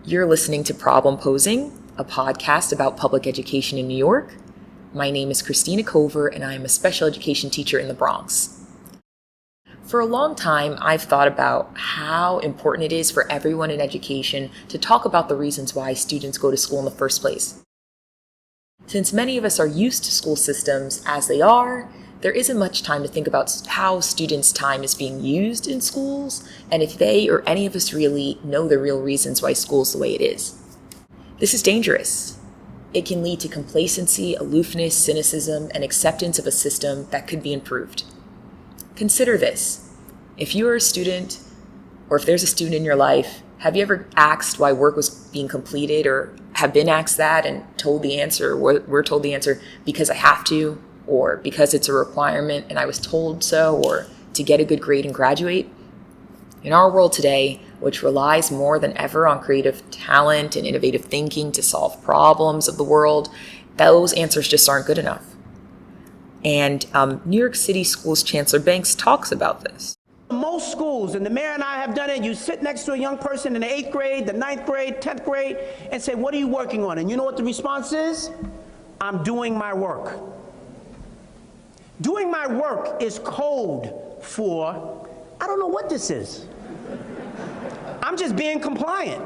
You're listening to Problem Posing, a podcast about public education in New York. My name is Christina and I am a special education teacher in the Bronx. For a long time, I've thought about how important it is for everyone in education to talk about the reasons why students go to school in the first place. Since many of us are used to school systems as they are, there isn't much time to think about how students' time is being used in schools and if they or any of us really know the real reasons why school's the way it is. This is dangerous. It can lead to complacency, aloofness, cynicism, and acceptance of a system that could be improved. Consider this. If you are a student, or if there's a student in your life, have you ever asked why work was being completed, or have been asked that and told the answer, or were told the answer because I have to, or because it's a requirement and I was told so, or to get a good grade and graduate? In our world today, which relies more than ever on creative talent and innovative thinking to solve problems of the world, those answers just aren't good enough. And New York City Schools Chancellor Banks talks about this. Most schools, and the mayor and I have done it, you sit next to a young person in the 8th grade, the 9th grade, 10th grade, and say, what are you working on? And you know what the response is? I'm doing my work. Doing my work is code for, I don't know what this is. I'm just being compliant.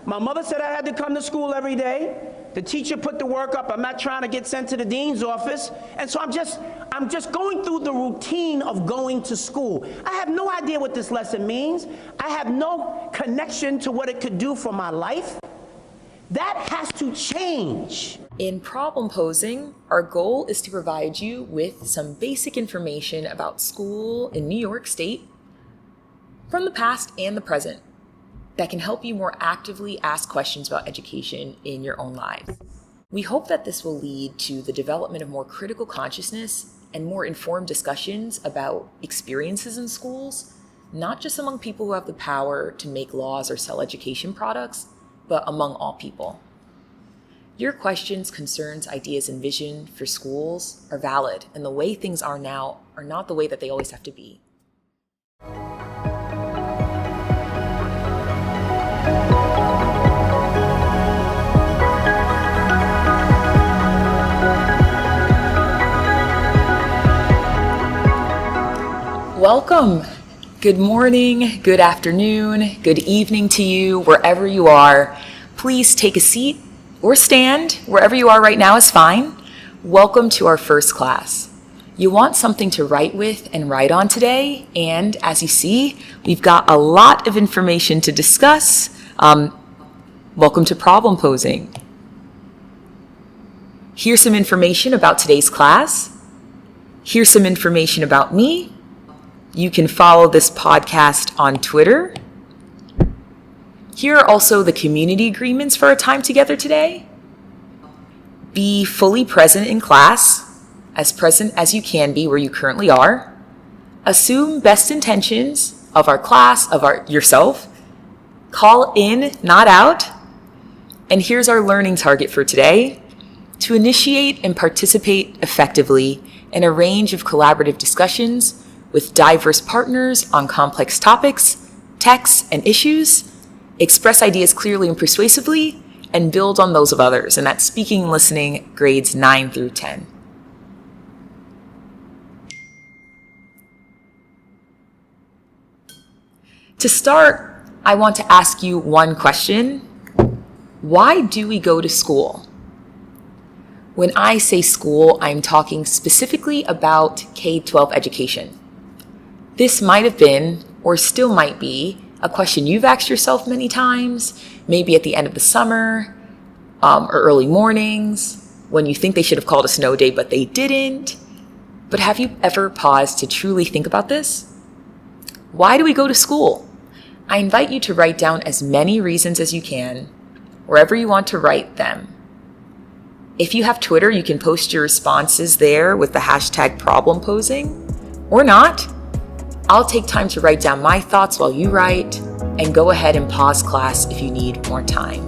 My mother said I had to come to school every day. The teacher put the work up. I'm not trying to get sent to the dean's office. And so I'm just going through the routine of going to school. I have no idea what this lesson means. I have no connection to what it could do for my life. That has to change. In problem posing, our goal is to provide you with some basic information about school in New York State from the past and the present that can help you more actively ask questions about education in your own lives. We hope that this will lead to the development of more critical consciousness and more informed discussions about experiences in schools, not just among people who have the power to make laws or sell education products, but among all people. Your questions, concerns, ideas, and vision for schools are valid, and the way things are now are not the way that they always have to be. Welcome. Good morning, good afternoon, good evening to you, wherever you are. Please take a seat or stand, wherever you are right now is fine. Welcome to our first class. You want something to write with and write on today, and as you see, we've got a lot of information to discuss. Welcome to problem posing. Here's some information about today's class. Here's some information about me. You can follow this podcast on Twitter. Here are also the community agreements for our time together today. Be fully present in class, as present as you can be where you currently are. Assume best intentions of our class, yourself. Call in, not out. And here's our learning target for today: to initiate and participate effectively in a range of collaborative discussions with diverse partners on complex topics, texts, and issues. Express ideas clearly and persuasively, and build on those of others. And that's speaking and listening, grades 9 through 10. To start, I want to ask you one question. Why do we go to school? When I say school, I'm talking specifically about K-12 education. This might have been, or still might be, a question you've asked yourself many times, maybe at the end of the summer, or early mornings, when you think they should have called a snow day, but they didn't. But have you ever paused to truly think about this? Why do we go to school? I invite you to write down as many reasons as you can, wherever you want to write them. If you have Twitter, you can post your responses there with the hashtag problem posing, or not. I'll take time to write down my thoughts while you write, and go ahead and pause class if you need more time.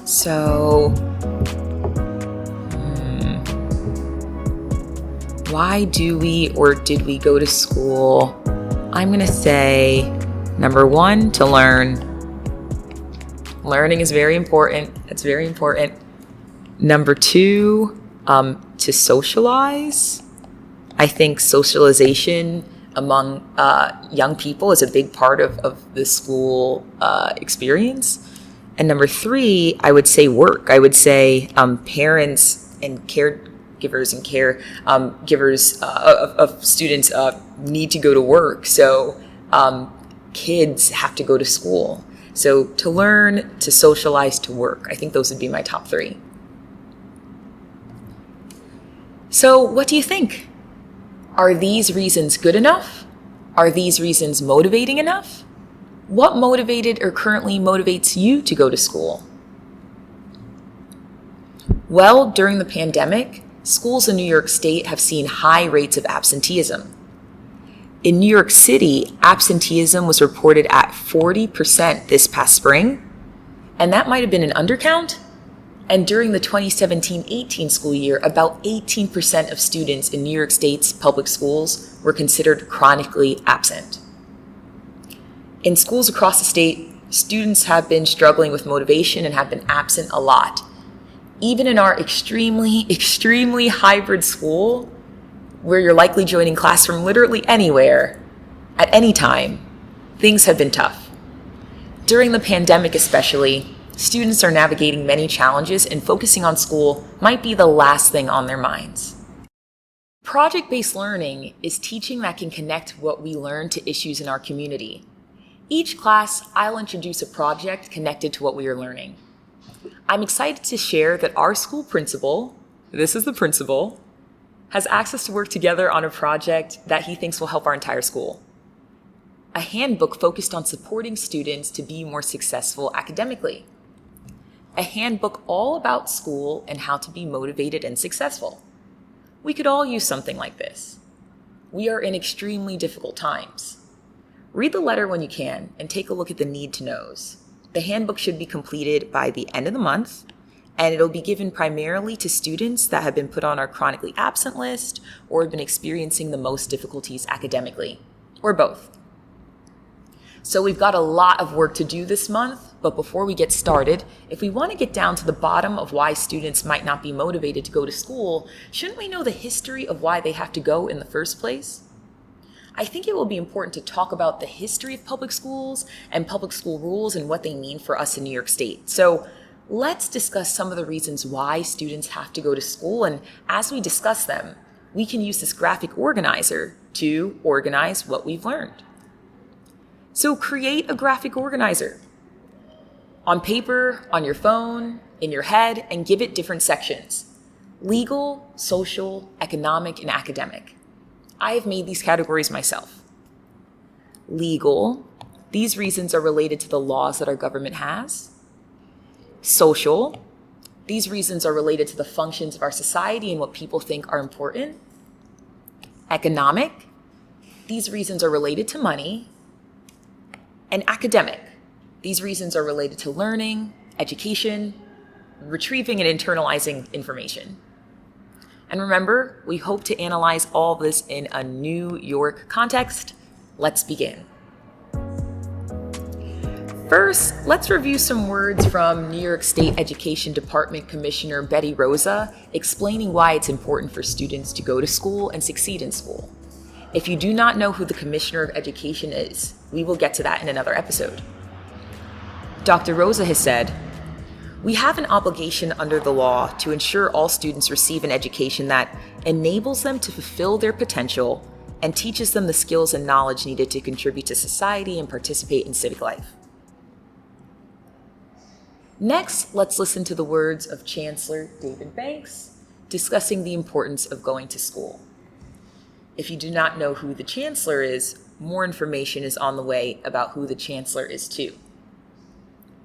So, why do we or did we go to school? I'm going to say Number one, to learn. Learning is very important. It's very important. Number two, to socialize. I think socialization among young people is a big part of the school experience. And number three, I would say work. I would say parents and caregivers and caregivers of students need to go to work. So kids have to go to school. So to learn, to socialize, to work. I think those would be my top three. So what do you think? Are these reasons good enough? Are these reasons motivating enough? What motivated or currently motivates you to go to school? Well, during the pandemic, schools in New York State have seen high rates of absenteeism. In New York City, absenteeism was reported at 40% this past spring, and that might have been an undercount. And during the 2017-18 school year, about 18% of students in New York State's public schools were considered chronically absent. In schools across the state, students have been struggling with motivation and have been absent a lot. Even in our extremely hybrid school, where you're likely joining class from literally anywhere, at any time, things have been tough. During the pandemic especially, students are navigating many challenges, and focusing on school might be the last thing on their minds. Project-based learning is teaching that can connect what we learn to issues in our community. Each class, I'll introduce a project connected to what we are learning. I'm excited to share that our school principal, this is the principal, has asked us to work together on a project that he thinks will help our entire school. A handbook focused on supporting students to be more successful academically. A handbook all about school and how to be motivated and successful. We could all use something like this. We are in extremely difficult times. Read the letter when you can and take a look at the need to knows. The handbook should be completed by the end of the month, and it'll be given primarily to students that have been put on our chronically absent list or have been experiencing the most difficulties academically, or both. So we've got a lot of work to do this month, but before we get started, if we want to get down to the bottom of why students might not be motivated to go to school, shouldn't we know the history of why they have to go in the first place? I think it will be important to talk about the history of public schools and public school rules and what they mean for us in New York State. So let's discuss some of the reasons why students have to go to school, and as we discuss them, we can use this graphic organizer to organize what we've learned. So create a graphic organizer on paper, on your phone, in your head, and give it different sections: legal, social, economic, and academic. I have made these categories myself. Legal, these reasons are related to the laws that our government has. Social, these reasons are related to the functions of our society and what people think are important. Economic, these reasons are related to money. And academic, these reasons are related to learning, education, retrieving and internalizing information. And remember, we hope to analyze all this in a New York context. Let's begin. First, let's review some words from New York State Education Department Commissioner Betty Rosa explaining why it's important for students to go to school and succeed in school. If you do not know who the Commissioner of Education is, we will get to that in another episode. Dr. Rosa has said, "We have an obligation under the law to ensure all students receive an education that enables them to fulfill their potential and teaches them the skills and knowledge needed to contribute to society and participate in civic life." Next, let's listen to the words of Chancellor David Banks discussing the importance of going to school. If you do not know who the Chancellor is, more information is on the way about who the Chancellor is too.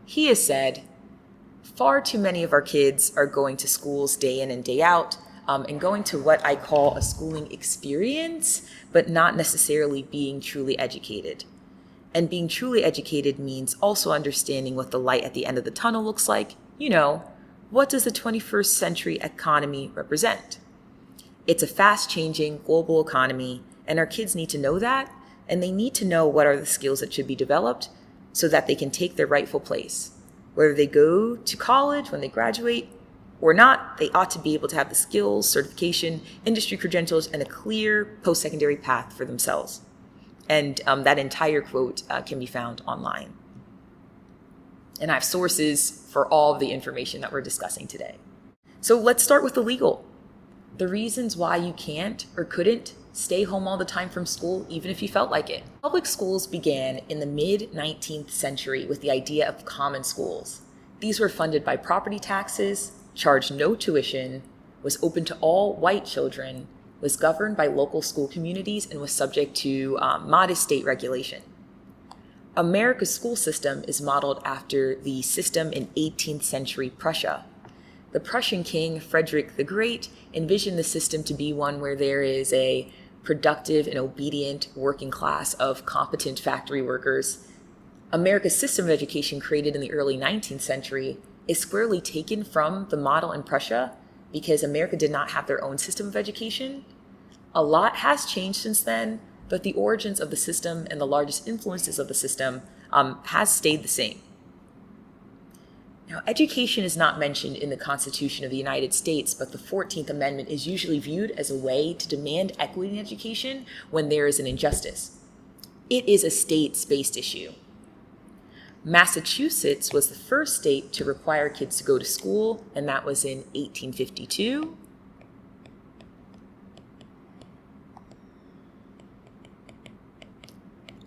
He has said, "Far too many of our kids are going to schools day in and day out, and going to what I call a schooling experience, but not necessarily being truly educated. And being truly educated means also understanding what the light at the end of the tunnel looks like. You know, what does the 21st century economy represent? It's a fast-changing global economy, and our kids need to know that and they need to know what are the skills that should be developed so that they can take their rightful place. Whether they go to college when they graduate or not, they ought to be able to have the skills, certification, industry credentials, and a clear post-secondary path for themselves. And that entire quote can be found online. And I have sources for all of the information that we're discussing today. So let's start with the legal. The reasons why you can't or couldn't stay home all the time from school, even if you felt like it. Public schools began in the mid-19th century with the idea of common schools. These were funded by property taxes, charged no tuition, was open to all white children, was governed by local school communities, and was subject to modest state regulation. America's school system is modeled after the system in 18th century Prussia. The Prussian king, Frederick the Great, envisioned the system to be one where there is a productive and obedient working class of competent factory workers. America's system of education, created in the early 19th century, is squarely taken from the model in Prussia because America did not have their own system of education. A lot has changed since then, but the origins of the system and the largest influences of the system has stayed the same. Now, education is not mentioned in the Constitution of the United States, but the 14th Amendment is usually viewed as a way to demand equity in education when there is an injustice. It is a states-based issue. Massachusetts was the first state to require kids to go to school, and that was in 1852.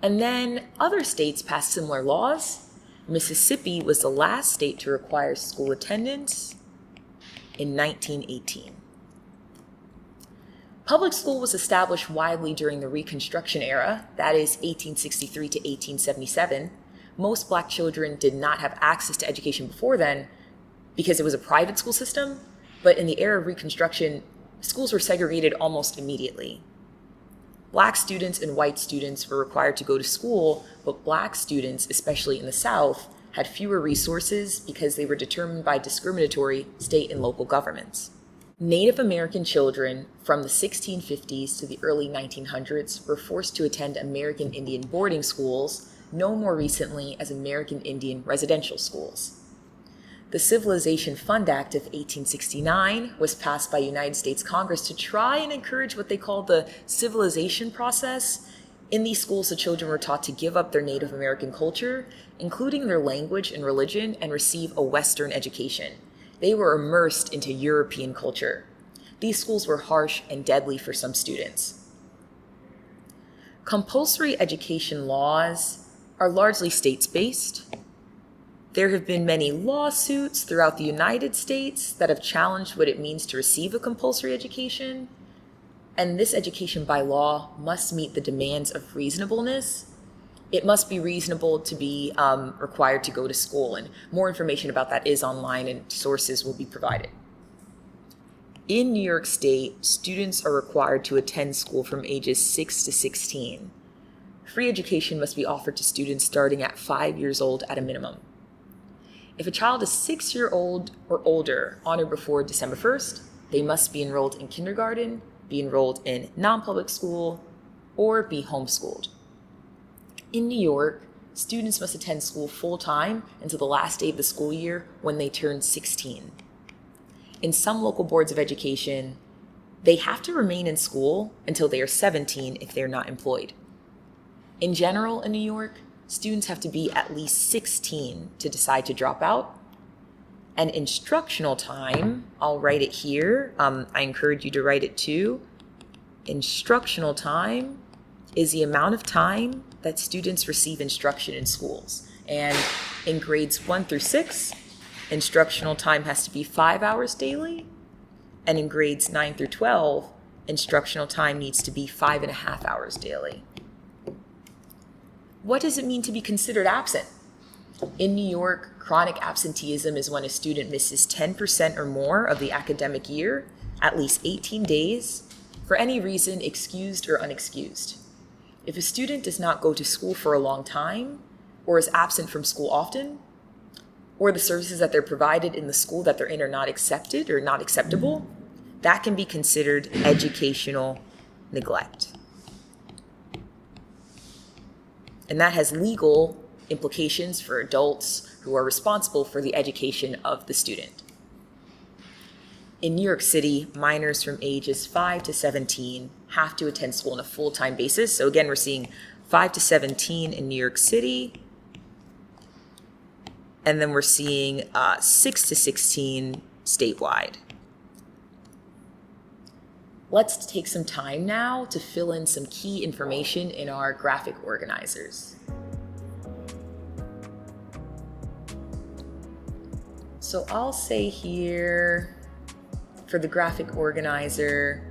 And then other states passed similar laws. Mississippi was the last state to require school attendance in 1918. Public school was established widely during the Reconstruction era, that is 1863 to 1877. Most Black children did not have access to education before then because it was a private school system, but in the era of Reconstruction, schools were segregated almost immediately. Black students and white students were required to go to school, but Black students, especially in the South, had fewer resources because they were determined by discriminatory state and local governments. Native American children from the 1650s to the early 1900s were forced to attend American Indian boarding schools, known more recently as American Indian residential schools. The Civilization Fund Act of 1869 was passed by United States Congress to try and encourage what they called the civilization process. In these schools, the children were taught to give up their Native American culture, including their language and religion, and receive a Western education. They were immersed into European culture. These schools were harsh and deadly for some students. Compulsory education laws are largely states-based. There have been many lawsuits throughout the United States that have challenged what it means to receive a compulsory education, and this education by law must meet the demands of reasonableness. It must be reasonable to be required to go to school, and more information about that is online and sources will be provided. In New York State, students are required to attend school from ages 6 to 16. Free education must be offered to students starting at 5 years old at a minimum. If a child is 6 years old or older on or before December 1st, they must be enrolled in kindergarten, be enrolled in non-public school, or be homeschooled. In New York, students must attend school full-time until the last day of the school year when they turn 16. In some local boards of education, they have to remain in school until they are 17 if they're not employed. In general, in New York, students have to be at least 16 to decide to drop out. And instructional time, I'll write it here. I encourage you to write it too. Instructional time is the amount of time that students receive instruction in schools. And in grades 1 through 6, instructional time has to be 5 hours daily. And in grades 9 through 12, instructional time needs to be 5.5 hours daily. What does it mean to be considered absent? In New York, chronic absenteeism is when a student misses 10% or more of the academic year, at least 18 days, for any reason, excused or unexcused. If a student does not go to school for a long time, or is absent from school often, or the services that they're provided in the school that they're in are not accepted or not acceptable, that can be considered educational neglect. And that has legal implications for adults who are responsible for the education of the student. In New York City, minors from ages 5 to 17 have to attend school on a full-time basis. So again, we're seeing 5 to 17 in New York City. And then we're seeing 6 to 16 statewide. Let's take some time now to fill in some key information in our graphic organizers. So I'll say here, for the graphic organizer,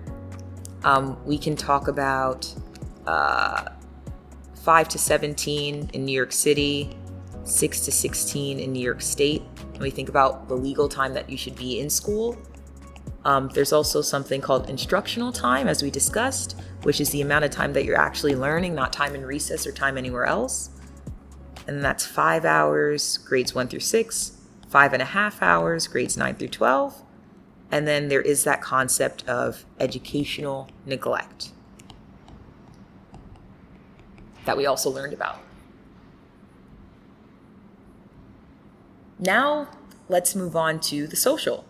we can talk about 5 to 17 in New York City, 6 to 16 in New York State. When we think about the legal time that you should be in school, there's also something called instructional time, as we discussed, which is the amount of time that you're actually learning, not time in recess or time anywhere else. And that's 5 hours, grades 1 through 6, 5.5 hours, grades 9 through 12. And then there is that concept of educational neglect that we also learned about. Now, let's move on to the social.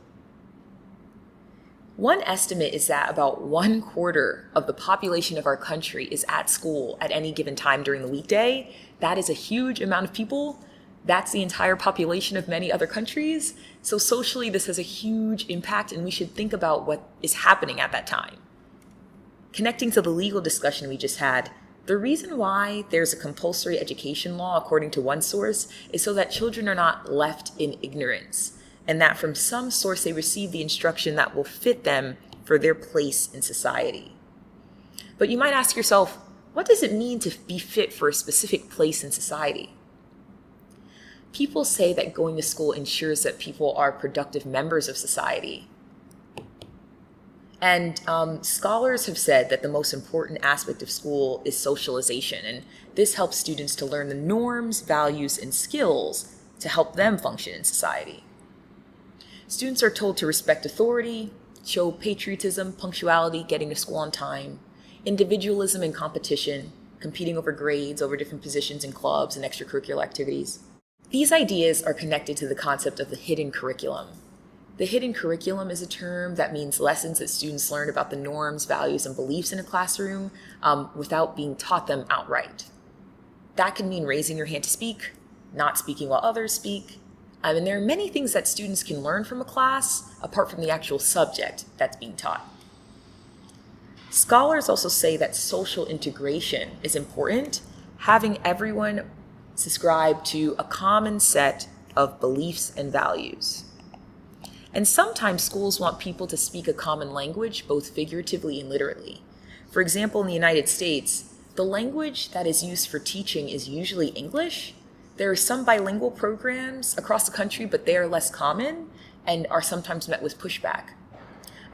One estimate is that about 1/4 of the population of our country is at school at any given time during the weekday. That is a huge amount of people. That's the entire population of many other countries. So socially, this has a huge impact, and we should think about what is happening at that time. Connecting to the legal discussion we just had, the reason why there's a compulsory education law, according to one source, is so that children are not left in ignorance, and that from some source they receive the instruction that will fit them for their place in society. But you might ask yourself, what does it mean to be fit for a specific place in society? People say that going to school ensures that people are productive members of society. And scholars have said that the most important aspect of school is socialization, and this helps students to learn the norms, values, and skills to help them function in society. Students are told to respect authority, show patriotism, punctuality, getting to school on time, individualism and competition, competing over grades, over different positions in clubs and extracurricular activities. These ideas are connected to the concept of the hidden curriculum. The hidden curriculum is a term that means lessons that students learn about the norms, values, and beliefs in a classroom without being taught them outright. That can mean raising your hand to speak, not speaking while others speak, and there are many things that students can learn from a class apart from the actual subject that's being taught. Scholars also say that social integration is important, having everyone subscribe to a common set of beliefs and values. And sometimes schools want people to speak a common language, both figuratively and literally. For example, in the United States, the language that is used for teaching is usually English. There are some bilingual programs across the country, but they are less common and are sometimes met with pushback.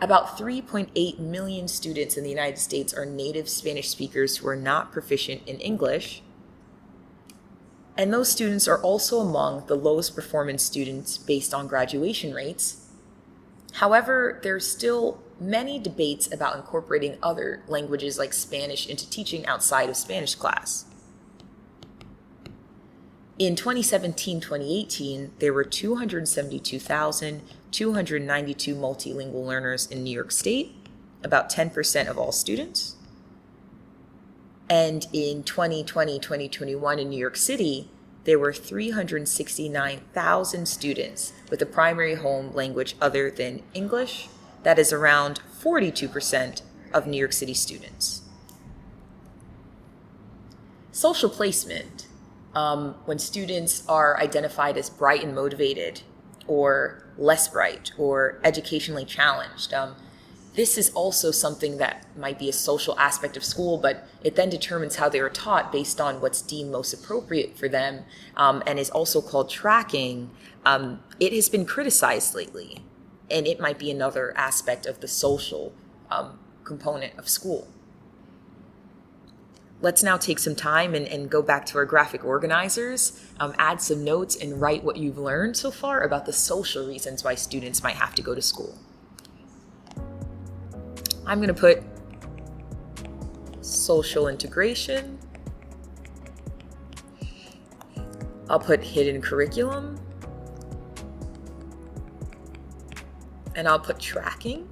About 3.8 million students in the United States are native Spanish speakers who are not proficient in English. And those students are also among the lowest performance students based on graduation rates. However, there are still many debates about incorporating other languages like Spanish into teaching outside of Spanish class. In 2017-2018, there were 272,292 multilingual learners in New York State, about 10% of all students. And in 2020-2021 in New York City, there were 369,000 students with a primary home language other than English. That is around 42% of New York City students. Social placement. When students are identified as bright and motivated, or less bright, or educationally challenged. This is also something that might be a social aspect of school, but it then determines how they are taught based on what's deemed most appropriate for them, and is also called tracking. It has been criticized lately, and it might be another aspect of the social component of school. Let's now take some time and go back to our graphic organizers, add some notes, and write what you've learned so far about the social reasons why students might have to go to school. I'm going to put social integration. I'll put hidden curriculum. And I'll put tracking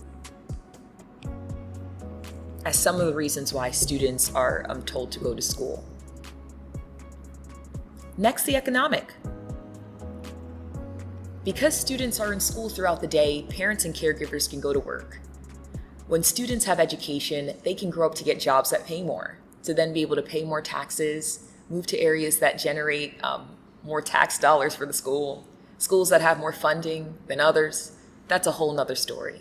as some of the reasons why students are told to go to school. Next, the economic. Because students are in school throughout the day, parents and caregivers can go to work. When students have education, they can grow up to get jobs that pay more, to then be able to pay more taxes, move to areas that generate more tax dollars for the school, schools that have more funding than others. That's a whole nother story.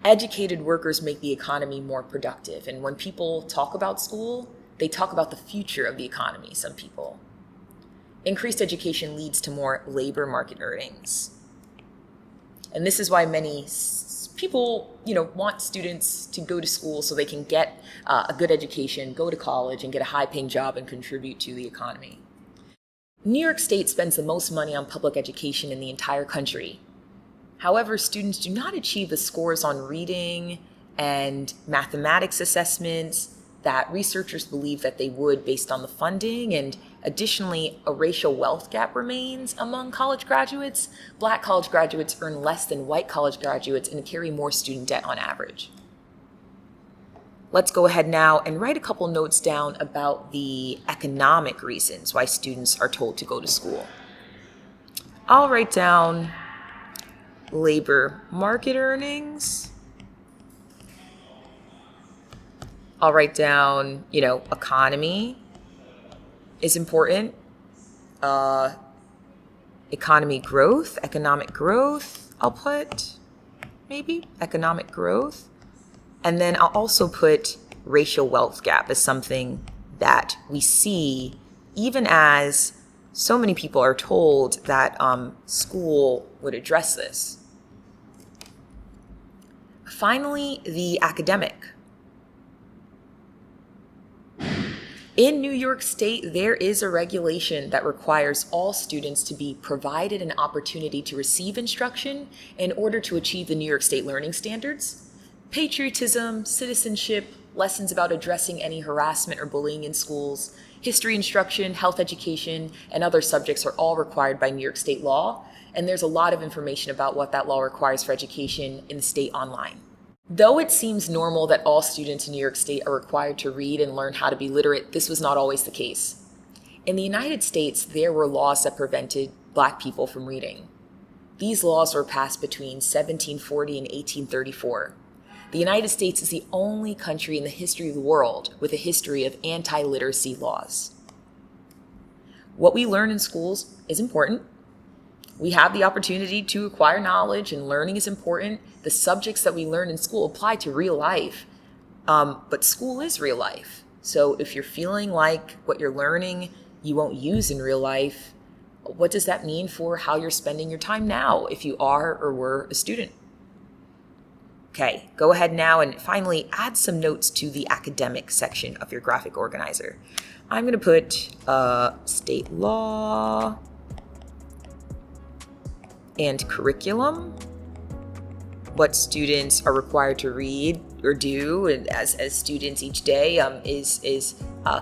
Educated workers make the economy more productive. And when people talk about school, they talk about the future of the economy, some people. Increased education leads to more labor market earnings. And this is why many people, want students to go to school so they can get a good education, go to college, and get a high-paying job and contribute to the economy. New York State spends the most money on public education in the entire country. However, students do not achieve the scores on reading and mathematics assessments that researchers believe that they would based on the funding. And additionally, a racial wealth gap remains among college graduates. Black college graduates earn less than white college graduates and carry more student debt on average. Let's go ahead now and write a couple notes down about the economic reasons why students are told to go to school. I'll write down labor market earnings. I'll write down, economy is important. Economic growth, I'll put maybe economic growth. And then I'll also put racial wealth gap as something that we see even as so many people are told that school would address this. Finally, the academic. In New York State, there is a regulation that requires all students to be provided an opportunity to receive instruction in order to achieve the New York State learning standards. Patriotism, citizenship, lessons about addressing any harassment or bullying in schools, history instruction, health education, and other subjects are all required by New York State law, and there's a lot of information about what that law requires for education in the state online. Though it seems normal that all students in New York State are required to read and learn how to be literate, this was not always the case. In the United States, there were laws that prevented Black people from reading. These laws were passed between 1740 and 1834. The United States is the only country in the history of the world with a history of anti-literacy laws. What we learn in schools is important. We have the opportunity to acquire knowledge, and learning is important. The subjects that we learn in school apply to real life, but school is real life. So if you're feeling like what you're learning you won't use in real life, what does that mean for how you're spending your time now if you are or were a student? Okay, go ahead now and finally add some notes to the academic section of your graphic organizer. I'm going to put state law and curriculum, what students are required to read or do and as students each day is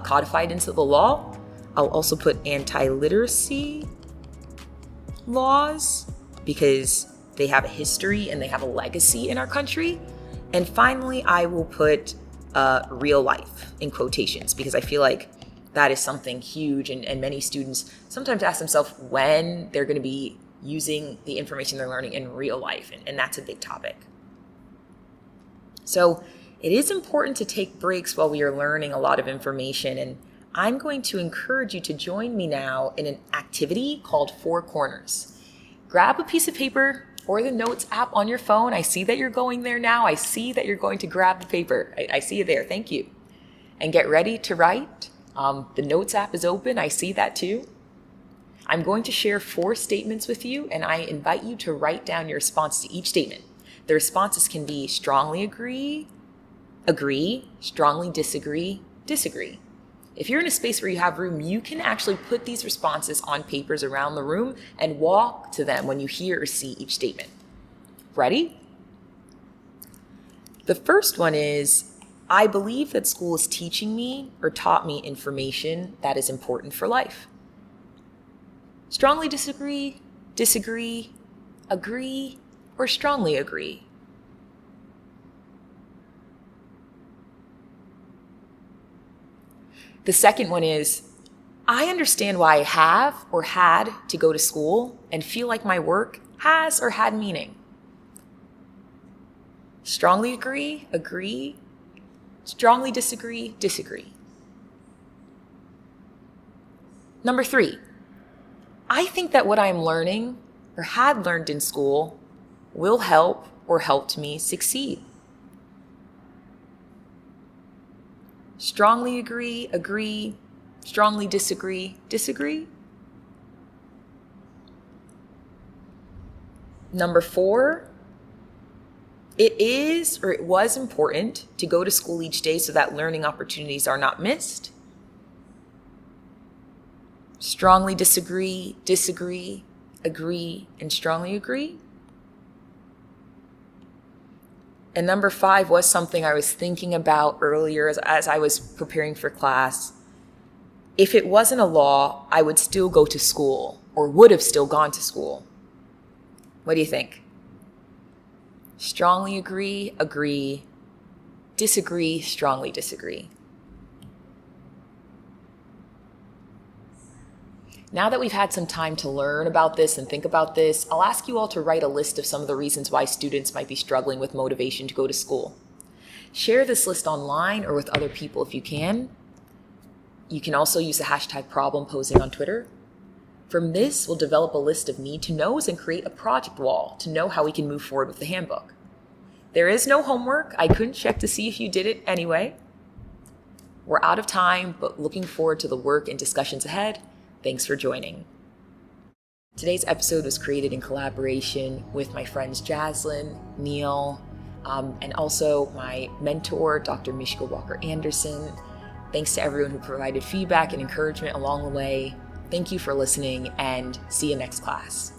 codified into the law. I'll also put anti-literacy laws because they have a history and they have a legacy in our country. And finally, I will put real life in quotations because I feel like that is something huge, and many students sometimes ask themselves when they're going to be using the information they're learning in real life, and that's a big topic. So it is important to take breaks while we are learning a lot of information, and I'm going to encourage you to join me now in an activity called Four Corners. Grab a piece of paper or the Notes app on your phone. I see that you're going there now. I see that you're going to grab the paper. I see you there. Thank you. And get ready to write. The Notes app is open. I see that too. I'm going to share 4 statements with you, and I invite you to write down your response to each statement. The responses can be strongly agree, strongly disagree, disagree. If you're in a space where you have room, you can actually put these responses on papers around the room and walk to them when you hear or see each statement. Ready? The first one is, I believe that school is teaching me or taught me information that is important for life. Strongly disagree, disagree, agree, or strongly agree? The second one is, I understand why I have or had to go to school and feel like my work has or had meaning. Strongly agree, agree, strongly disagree, disagree. Number 3, I think that what I'm learning or had learned in school will help or helped me succeed. Strongly agree, agree, strongly disagree, disagree. Number 4, it is or it was important to go to school each day so that learning opportunities are not missed. Strongly disagree, disagree, agree, and strongly agree. And number 5 was something I was thinking about earlier as I was preparing for class. If it wasn't a law, I would still go to school or would have still gone to school. What do you think? Strongly agree, agree, disagree, strongly disagree. Now that we've had some time to learn about this and think about this, I'll ask you all to write a list of some of the reasons why students might be struggling with motivation to go to school. Share this list online or with other people if you can. You can also use the hashtag problem posing on Twitter. From this, we'll develop a list of need to knows and create a project wall to know how we can move forward with the handbook. There is no homework. I couldn't check to see if you did it anyway. We're out of time, but looking forward to the work and discussions ahead. Thanks for joining. Today's episode was created in collaboration with my friends Jaslyn, Neil, and also my mentor, Dr. Mishka Walker-Anderson. Thanks to everyone who provided feedback and encouragement along the way. Thank you for listening, and see you next class.